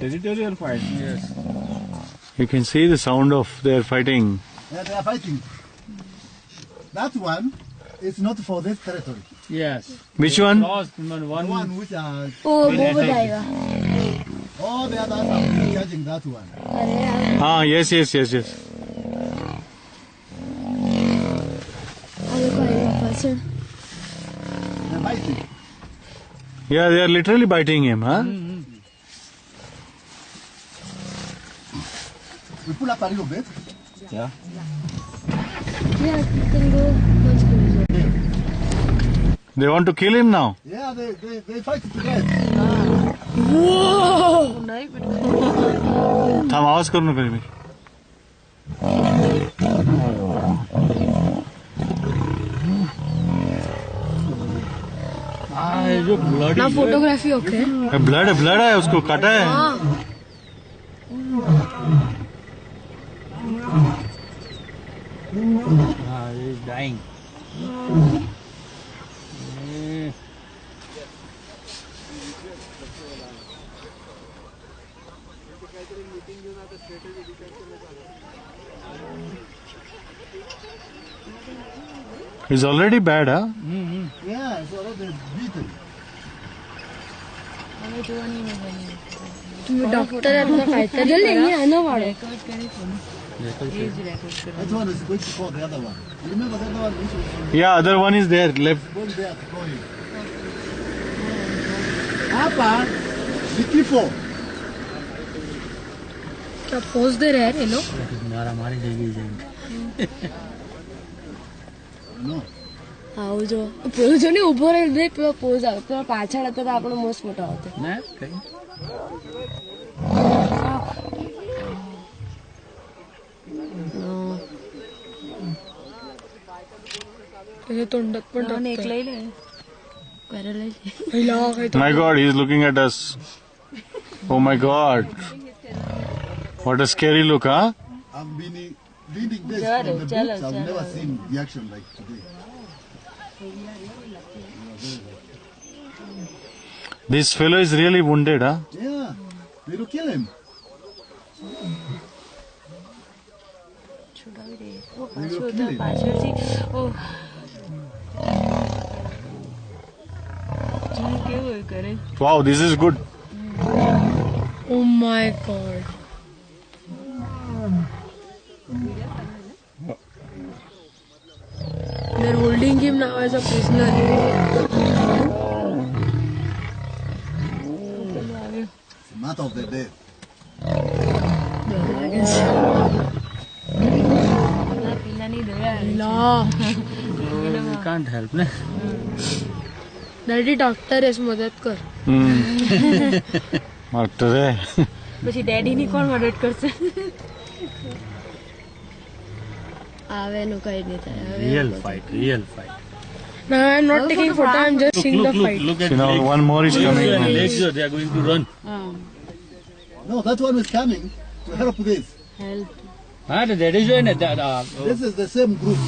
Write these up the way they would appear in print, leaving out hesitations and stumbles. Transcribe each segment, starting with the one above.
territorial fight. Yes. You can see the sound of their fighting. Yeah, they are fighting. That one is not for this territory. Yes. Which one? Lost The one. one which are वो बताएगा all the others are judging that one. Ah, yes. देखो आएगा person They are fighting. Yeah, they are literally biting him, huh? We pull up a little bit. Yeah. yeah you can go much closer They want to kill him now. Yeah, they fight to death. थांब आवाज करू नका मी. जो bloody. ना photography okay blood है उसको काटा है. He's dying. He's already bad, huh? Yeah, it's already beaten. तुम्ही डॉक्टर आहे तुला काहीतरी लेणी आहे ना वाढ That one is going to call the other one. You remember the other one? Which was Yeah, other one is there left. going there to call him. Papa, be careful. क्या pose दे रहे हैं ये लोग मारामारी देगी No. આવજો pose ને ઉભો રહી દે પેલો પોઝ આવે તો પાછળ હતો તો આપણો મોસ્ટ ફોટો આવતો ना कहीं त्याच्या तोंडात पण एक लई ले My God, he's looking at us. Oh my God. What a scary look, huh? I've been reading this from the books. I've never seen the action like today. This fellow is really wounded, huh? Yeah, they will kill him. They will kill him. Wow, this is good. Oh my God. They're holding him now as a prisoner. It's a matter of the day. we can't help ना daddy doctor आहेस मदत कर doctor है. પછી ડેડીની કોણ મદદ કરશે આવે નું કઈ નહીં થાય real fight No, I'm not taking photo. I'm just seeing the fight. look at You know, one more is coming. legs they are going to run No, that one is coming to help this. Help. that is when This is the same group.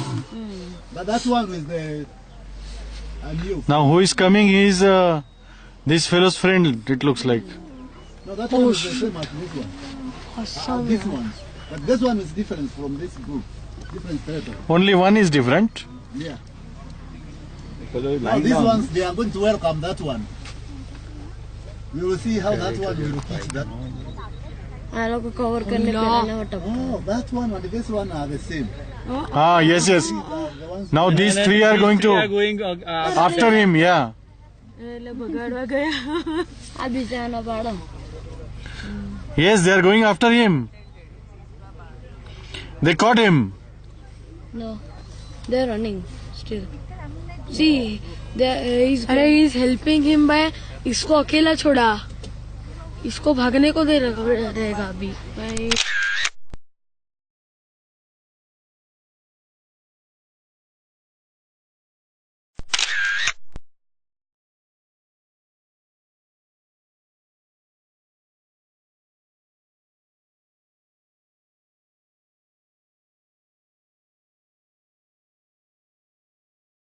But that one is the new. Now who is coming? He is this fellow's friend, it looks like. No, that one is the same as this one. This one. But this one is different from this group. Different territory. Only one is different. Yeah. Now these ones, they are going to welcome that one. We will see how that one will teach that. આ લોકો cover કરીને પેલાને હટાવ Oh, that one and this one are the same. Ah, yes. The ones Now these three are going to after him, yeah. એટલે ભગાડવા ગયા આ બીજાનો પાડો Yes, they are going after him. They caught him. No, they're running still. See, he's helping him by इसको अकेला छोड़ा इसको भागने को दे रहेगा अभी भाई